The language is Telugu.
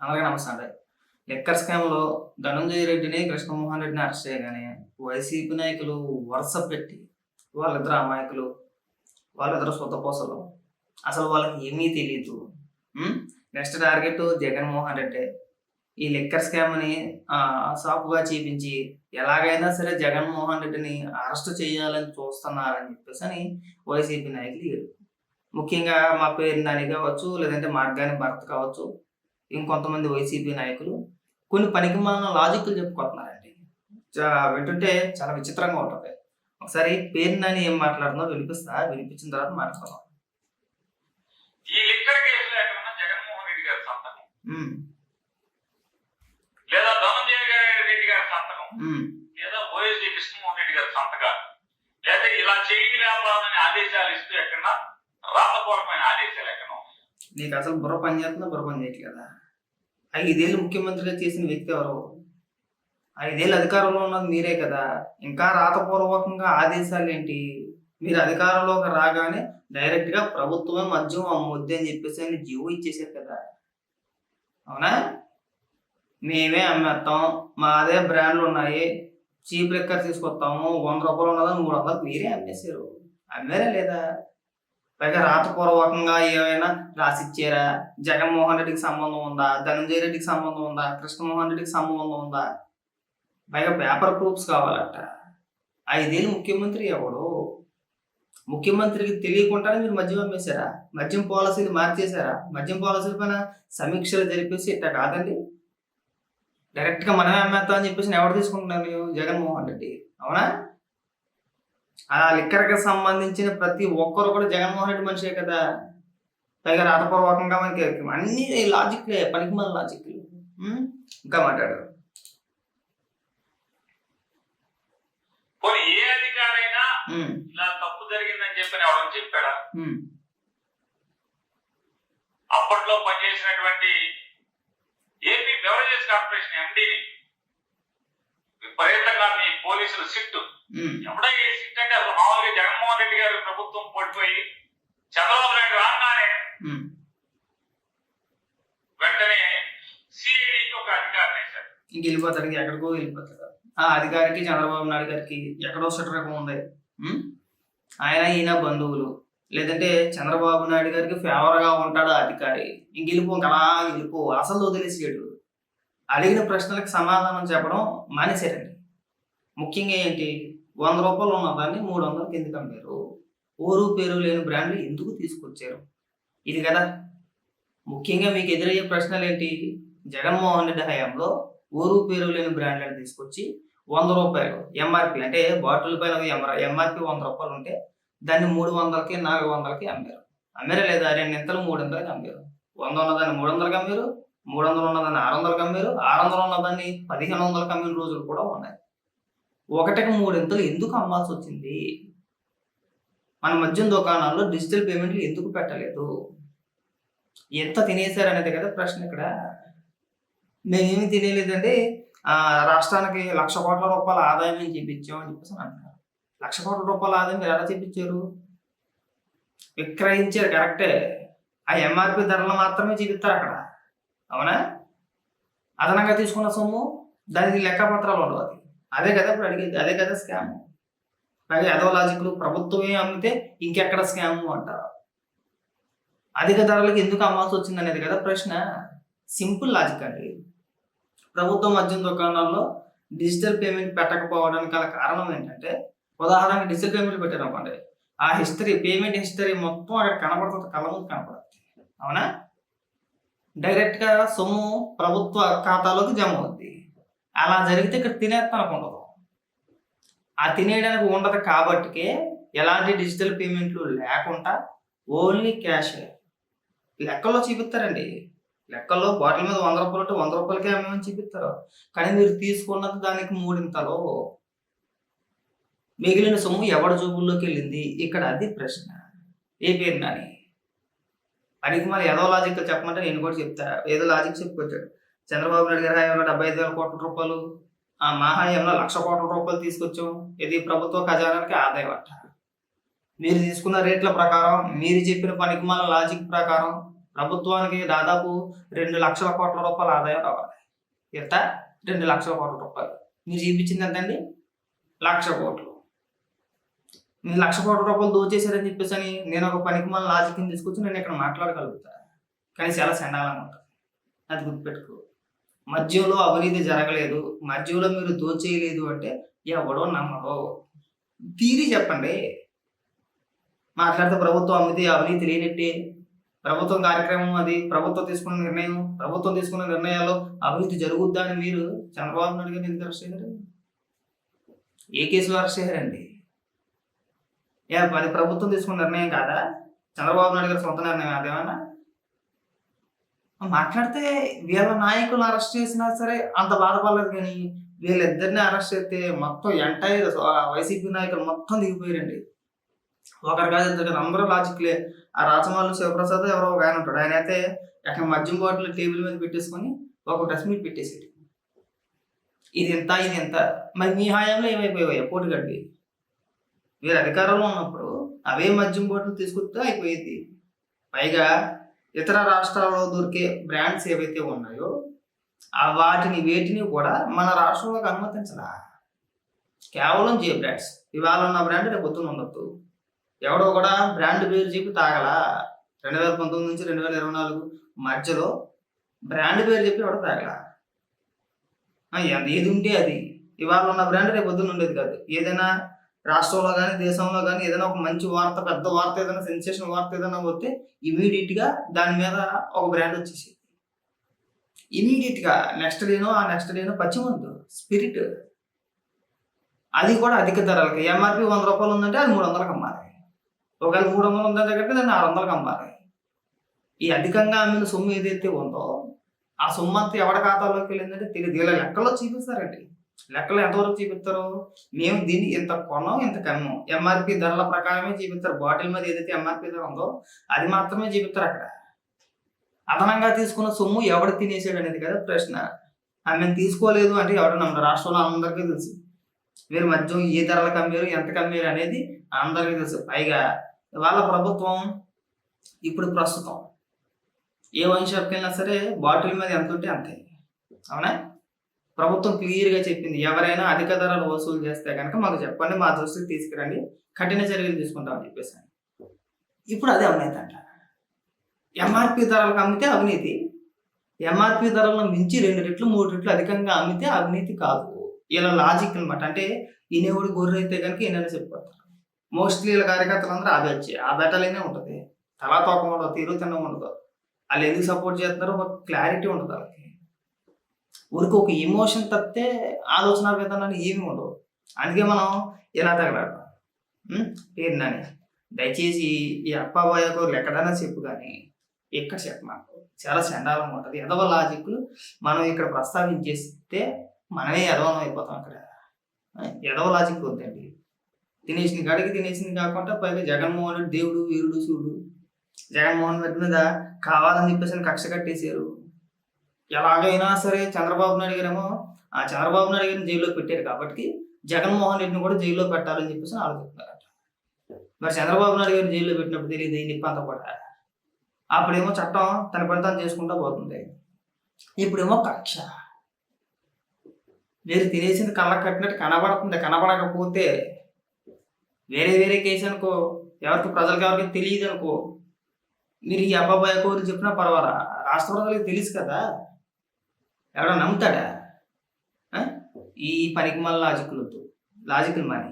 అలాగే నమస్తే అండి. లిక్కర్ స్కామ్‌లో ధనంజయ రెడ్డిని, కృష్ణమోహన్ రెడ్డిని అరెస్ట్ చేయగానే వైసీపీ నాయకులు వరుస పెట్టి వాళ్ళిద్దరు అమాయకులు, వాళ్ళిద్దరు సుత్తపూసలు. అసలు వాళ్ళకి ఏమీ తెలీదు. హ్మ్. నెక్స్ట్ టార్గెట్ జగన్మోహన్ రెడ్డే. ఈ లిక్కర్ స్కామ్‌ని సాకుగా చూపించి ఎలాగైనా సరే జగన్మోహన్ రెడ్డిని అరెస్ట్ చేయాలని చూస్తున్నారని చెప్పేసని వైసీపీ నాయకులు ఏడుపు. ముఖ్యంగా మా పేరు నాని కావచ్చు, లేదంటే మార్గాని భరత్ కావచ్చు, ఇంకొంతమంది వైసీపీ నాయకులు కొన్ని పనికిమాలిన లాజిక్‌లు చెప్పుకుంటున్నారండి. వింటుంటే చాలా విచిత్రంగా ఉంటది. ఒకసారి పేరు నాని ఏం మాట్లాడుతుందో వినిపిస్తా. వినిపించిన తర్వాత మాట్లాడదాం. ఈ లిక్కర్ కేసులో ఎక్కడన్నా జగన్మోహన్ రెడ్డి గారి సంతకం హ్మ్. లేదా ధనంజయ రెడ్డి గారి సంతకం హ్మ్. లేదా వైఎస్ కృష్ణమోహన్ రెడ్డి గారి సంతకాలు లేదా ఇలా చేయండి వ్యాపారాన్ని ఆదేశాలు ఇస్తూ ఎక్కడన్నా రాతపూర్వకమైన ఆదేశాలు ఎక్కడో నీకు అసలు బుర్ర పని చేస్తుందా? బుర్ర పని చేయట్లేదా? 5 ఏళ్ళు ముఖ్యమంత్రిగా చేసిన వ్యక్తి ఎవరు? 5 ఏళ్ళు అధికారంలో ఉన్నది మీరే కదా! ఇంకా రాతపూర్వకంగా ఆదేశాలేంటి? మీరు అధికారంలోకి రాగానే డైరెక్ట్‌గా ప్రభుత్వమే మద్యం అమ్మొద్దు అని చెప్పేసి అని జీవో ఇచ్చేసారు కదా! అవునా? మేమే అమ్మేత్తాం. మాదే బ్రాండ్‌లున్నాయి. చీప్ లిక్కర్ తీసుకొస్తాము. రూ. 100 ఉన్నదని 300కి మీరే అమ్మేసారు. అమ్మారా లేదా? పైగా రాతపూర్వకంగా ఏమైనా రాసిచ్చారా? జగన్మోహన్ రెడ్డికి సంబంధం ఉందా? ధనంజయ రెడ్డికి సంబంధం ఉందా? కృష్ణమోహన్ రెడ్డికి సంబంధం ఉందా? పైగా పేపర్ ప్రూఫ్స్ కావాలట. 5 ఏళ్ళు ముఖ్యమంత్రి ఎవడు? ముఖ్యమంత్రికి తెలియకుండానే మీరు మద్యం అమ్మేశారా? మద్యం పాలసీలు మార్చేశారా? మద్యం పాలసీల పైన సమీక్షలు జరిపేసి ఇట్టా కాదండి. డైరెక్ట్‌గా మనమే అమ్మేత్తాం అని చెప్పేసి ఎవరు తీసుకుంటున్నారు? జగన్మోహన్ రెడ్డి. అవునా? ఆ లిక్కర్‌కి సంబంధించిన ప్రతి ఒక్కరు కూడా జగన్మోహన్ రెడ్డి మనిషే కదా! పైగా రాతపూర్వకంగా మనకి అన్నీ లాజిక్‌లే, పనికిమాలిన లాజిక్‌లు. హ్మ్. ఇంకా మాట్లాడు. పోనీ ఏ అధికారైనా హ్మ్. ఇలా తప్పు జరిగిందని చెప్పని ఎవరైనా చెప్పాడా? హ్మ్. అప్పట్లో పనిచేసినటువంటి ఏపీ బెవరేజెస్ కార్పొరేషన్ ఎండీని విపరీతంగా మీ పోలీసులు సిట్టు హ్మ్. ఎవడో ఏ సిట్ అంటే అసలు మామూలుగా జగన్మోహన్ రెడ్డి గారు ప్రభుత్వం పడిపోయి చంద్రబాబు నాయుడు రాగానే హ్మ్. వెంటనే సిఐడికి ఒక అధికారిని వేశారు. ఇంక వెళ్ళిపోతాడు. ఇంక ఎక్కడికో వెళ్ళిపోతాడు. ఆ అధికారికి చంద్రబాబు నాయుడు గారికి ఎక్కడో రకం ఉంది. హ్మ్. ఆయన ఈయన బంధువులు. లేదంటే చంద్రబాబు నాయుడు గారికి ఫేవర్‌గా ఉంటాడు ఆ అధికారి. ఇంక వెళ్ళిపో, ఇంక అలా వెళ్ళిపో. అసలు వదిలేసాడు. అడిగిన ప్రశ్నలకు సమాధానం చెప్పడం మానేశారండి. ముఖ్యంగా ఏంటి? రూ. 100 ఉన్నదాన్ని 300కి ఎందుకు అమ్మారు? ఊరు పేరు లేని బ్రాండ్‌లు ఎందుకు తీసుకొచ్చారు? ఇది కదా! ముఖ్యంగా మీకు ఎదురయ్యే ప్రశ్నలేంటి? జగన్మోహన్ రెడ్డి హయాంలో ఊరు పేరు లేని బ్రాండ్‌లను తీసుకొచ్చి రూ. 100 ఎంఆర్‌పీ అంటే బాటిల్ పైన ఎంఆర్‌పీ రూ. 100 ఉంటే దాన్ని 300కి, 400కి అమ్మారు. అమ్మారా లేదా? రెండింతలు 300కి అమ్మారు. 100 ఉన్నదాన్ని 300కి అమ్మారు. 300 ఉన్నదాన్ని 600కి అమ్మారు. 600 ఉన్నదాన్ని 1500కి అమ్మిన రోజులు కూడా ఉన్నాయి. ఒకటికి మూడింతలు ఎందుకు అమ్మాల్సొచ్చింది? మన మద్యం దుకాణాల్లో డిజిటల్ పేమెంట్‌లు ఎందుకు పెట్టలేదు? ఎంత తినేసారనేదే కదా ప్రశ్న ఇక్కడ. మేమేమి తినేయలేదండి. రాష్ట్రానికి రూ. 1,00,00,000 ఆదాయం మేము చూపించాం అని చెప్పేసి అంటున్నారు. రూ. 1,00,00,000 ఆదాయం మీరు ఎలా చూపించారు? విక్రయించారు కరెక్టే. ఆ ఎంఆర్‌పీ ధరలు మాత్రమే చూపిస్తారక్కడ. అవునా? అదనంగా తీసుకున్న సొమ్ము దానికి లెక్కపత్రాలు ఉండవు అది. అదే కదా ఇప్పుడు అడిగేది. అదే కదా స్కాము. పైగా ఎదవ లాజిక్‌లు ప్రభుత్వమే అమ్మితే ఇంకెక్కడ స్కాము అంటారు. అధిక ధరలకు ఎందుకు అమ్మాల్సొచ్చిందనేది కదా ప్రశ్న. సింపుల్ లాజిక్ అండి. ప్రభుత్వ మద్యం దుకాణాల్లో డిజిటల్ పేమెంట్ పెట్టకపోవడానికి గల కారణం ఏంటంటే, ఉదాహరణకి డిజిటల్ పేమెంట్ పెట్టారనుకోండి. ఆ పేమెంట్ హిస్టరీ మొత్తం అక్కడ కనబడుతుంది. కళ్ళ ముందు కనపడుతుంది. అవునా? డైరెక్ట్‌గా సొమ్ము ప్రభుత్వ ఖాతాలోకి జమ అవుద్ది. అలా జరిగితే ఇక్కడ తినేత్తానికి ఉండదు. ఆ తినేయడానికి ఉండదు కాబట్టికే ఎలాంటి డిజిటల్ పేమెంట్‌లు లేకుండా ఓన్లీ క్యాషే. లెక్కల్లో చూపిస్తారండి. లెక్కల్లో బాటిల్ మీద రూ. 100 ఉంటే రూ. 100కే అమ్మామని చూపిస్తారు. కానీ మీరు తీసుకున్నది దానికి మూడింతలు. మిగిలిన సొమ్ము ఎవడి జోబుల్లోకెళ్ళింది? ఇక్కడ అది ప్రశ్న. ఏ పేరు నాని? పనికిమాలిన ఏదో లాజిక్ చెప్పమంటే నేను కూడా చెప్తా. ఏదో లాజిక్ చెప్పుకొచ్చాడు. చంద్రబాబు నాయుడు గారి హయాంలో రూ. 75,000 కోట్ల, మా హయాంలో రూ. 1,00,00,000 కోట్ల తీసుకొచ్చాం. ఇది ప్రభుత్వ ఖజానానికి ఆదాయం అంట. మీరు తీసుకున్న రేట్ల ప్రకారం, మీరు చెప్పిన పనికిమాలిన లాజిక్ ప్రకారం ప్రభుత్వానికి దాదాపు 2,00,000 కోట్ల రూపాయల ఆదాయం రావాలి. ఎంత? 2,00,000 కోట్ల రూపాయలు. మీరు చూపించింది ఎంతండి? 1,00,000 కోట్లు. మీరు 1,00,000 కోట్ల రూపాయలు దోచేశారని చెప్పేసి అని నేను ఒక పనికిమాలిన లాజిక్ని తీసుకొచ్చి నేను ఇక్కడ మాట్లాడగలుగుతా. కానీ చాలా చండాలంగా ఉంటుంది. అది గుర్తుపెట్టుకో. మద్యంలో అవినీతి జరగలేదు, మద్యంలో మీరు దోచేయలేదు అంటే ఎవడో నమ్మడో. తీరి చెప్పండి. మాట్లాడితే ప్రభుత్వం అవినీతి లేనట్టే. ప్రభుత్వం కార్యక్రమం అది, ప్రభుత్వం తీసుకున్న నిర్ణయాల్లో అవినీతి జరుగుద్దా అని మీరు చంద్రబాబు నాయుడు గారిని ఎందుకు అరెస్ట్ చేశారు? ఏ కేసులో అరెస్ట్ చేశారండి? అది ప్రభుత్వం తీసుకున్న నిర్ణయం కాదా? చంద్రబాబు నాయుడు గారి సొంత నిర్ణయం అదేమన్నా? మాట్లాడితే వీళ్ళ నాయకులు అరెస్ట్ చేసినా సరే అంత బాధపడలేదు, కానీ వీళ్ళిద్దరిని అరెస్ట్ చేస్తే మొత్తం ఎంటైర్ వైసీపీ నాయకులు మొత్తం దిగిపోయారండి. ఒకరు కాదు, ఇద్దరు, అందరూ లాజిక్లే. ఆ రాచమల్లు శివప్రసాద్ ఎవరో ఒక ఆయన ఉంటాడు. ఆయన అయితే అక్కడ మద్యం బాటిల్ టేబుల్ మీద పెట్టేసుకొని ఒక డ్రెస్ మీట్ పెట్టేసాడు. ఇది ఎంత. మరి మీ హయాంలో ఏమైపోయాయి పోటుగడ్డి? వీరు అధికారంలో ఉన్నప్పుడు అవే మద్యం బాటిల్ తీసుకొస్తే అయిపోయేది. పైగా ఇతర రాష్ట్రాల్లో దొరికే బ్రాండ్స్ ఏవైతే ఉన్నాయో వేటిని కూడా మన రాష్ట్రంలోకి అనుమతించరా. కేవలం జే బ్రాండ్స్. ఇవాళ ఉన్న బ్రాండ్ రేపు పొద్దున ఉండొద్దు. ఎవడో కూడా బ్రాండ్ పేరు చెప్పి తాగలా. 2019 నుంచి 2024 మధ్యలో బ్రాండ్ పేరు చెప్పి ఎవడో తాగలా. ఏది ఉంటే అది. ఇవాళ ఉన్న బ్రాండ్ రేపు పొద్దున్న ఉండేది కాదు. ఏదైనా రాష్ట్రంలో కానీ దేశంలో కానీ ఏదైనా ఒక మంచి వార్త, పెద్ద వార్త, ఏదైనా సెన్సేషన్ వార్త ఏదైనా పోతే ఇమీడియట్గా దాని మీద ఒక బ్రాండ్ వచ్చేసి ఇమీడియట్గా నెక్స్ట్ డేనో పచ్చిమందు, స్పిరిట్, అది కూడా అధిక ధరలకి. ఎంఆర్పి 100 రూపాయలు ఉందంటే అది 300కి అమ్మాలి. ఒకవేళ 300 ఉందంటే కంటే దాన్ని 600కి అమ్మాలి. ఈ అధికంగా అమ్మిన సొమ్ము ఏదైతే ఉందో ఆ సొమ్ము అంతా ఎవరి ఖాతాలోకి వెళ్ళిందంటే తెలియదు. ఇలా లెక్కలో చూపిస్తారండి. లెక్కలు ఎంతవరకు చూపిస్తారు? మేము దీన్ని ఇంత కొన్నాం, ఇంత కమ్మాం, ఎంఆర్పి ధరల ప్రకారమే చూపిస్తారు. బాటిల్ మీద ఏదైతే ఎంఆర్పి ధర ఉందో అది మాత్రమే చూపిస్తారు. అక్కడ అదనంగా తీసుకున్న సొమ్ము ఎవడు తినేసాడు అనేది కదా ప్రశ్న. మేము తీసుకోలేదు అంటే ఎవరు నమ్మరు. రాష్ట్రంలో అందరికీ తెలుసు మీరు మద్యం ఏ ధరలకు అమ్మారు, ఎంత కమ్మారు అనేది అందరికీ తెలుసు. పైగా వాళ్ళ ప్రభుత్వం ఇప్పుడు ప్రస్తుతం ఏ వైన్ షాప్కి వెళ్ళినా సరే బాటిల్ మీద ఎంత ఉంటే అంతే. అవునా? ప్రభుత్వం క్లియర్గా చెప్పింది, ఎవరైనా అధిక ధరలు వసూలు చేస్తే కనుక మాకు చెప్పండి, మా దృష్టికి తీసుకురండి, కఠిన చర్యలు తీసుకుంటామని చెప్పేసి. ఇప్పుడు అదే అవినీతి అంట. ఎంఆర్పి ధరలకు అమ్మితే అవినీతి, ఎంఆర్పి ధరలను మించి 2 రెట్లు 3 రెట్లు అధికంగా అమ్మితే అవినీతి కాదు. ఇలా లాజిక్ అనమాట. అంటే ఈయనెవడు గొర్రె అయితే కనుక ఈయననే చెప్పిపోతారు. మోస్ట్లీ ఇలా కార్యకర్తలు అందరూ ఆ బెటలనే ఉంటుంది. తలా తోక ఉండదు, తీరు తిన్న ఉండదు. వాళ్ళు ఎందుకు సపోర్ట్ చేస్తున్నారో ఒక క్లారిటీ ఉండదు వాళ్ళకి. ఊరికి ఒక ఎమోషన్ తప్పితే ఆలోచన విధానాన్ని ఏమి ఉండవు. అందుకే మనం ఇలా తగలాడతాం. పేరునని దయచేసి ఈ అప్పాబాయకు ఎక్కడైనా చెప్పు, కానీ ఇక్కడ చెప్పు. మాకు చాలా చండాలంగా ఉంటుంది. ఎదవ లాజిక్లు మనం ఇక్కడ ప్రస్తావించేస్తే మనమే ఎదవనం అయిపోతాం. అక్కడ ఎదవ లాజిక్ వద్దండి. తినేసిన కాడికి తినేసింది కాకుండా పైగా జగన్మోహన్ రెడ్డి దేవుడు, వీరుడు, శివుడు. జగన్మోహన్ రెడ్డి మీద కావాలని చెప్పేసి కక్ష కట్టేశారు. ఎలాగైనా సరే చంద్రబాబు నాయుడు గారేమో చంద్రబాబు నాయుడు గారిని జైల్లో పెట్టారు కాబట్టి జగన్మోహన్ రెడ్డిని కూడా జైల్లో పెట్టాలని చెప్పేసి ఆలోచిస్తున్నారట. మరి చంద్రబాబు నాయుడు గారిని జైల్లో పెట్టినప్పుడు తెలియదు ఈ నిప్పంతా కూడా. అప్పుడేమో చట్టం తన పని తాను చేసుకుంటూ పోతుంది. ఇప్పుడేమో కక్ష. మీరు తినేసింది కళ్ళకు కట్టినట్టు కనబడుతుంది. కనబడకపోతే వేరే కేసు అనుకో, ప్రజలకు ఎవరికి తెలియదు అనుకో, మీరు ఈ అబ్బాయి కోరి చెప్పినా పర్వాలా, రాష్ట్ర ప్రజలకు తెలుసు కదా, ఎవడో నమ్ముతాడా? ఈ పనికి మళ్ళీ లాజిక్లు మాని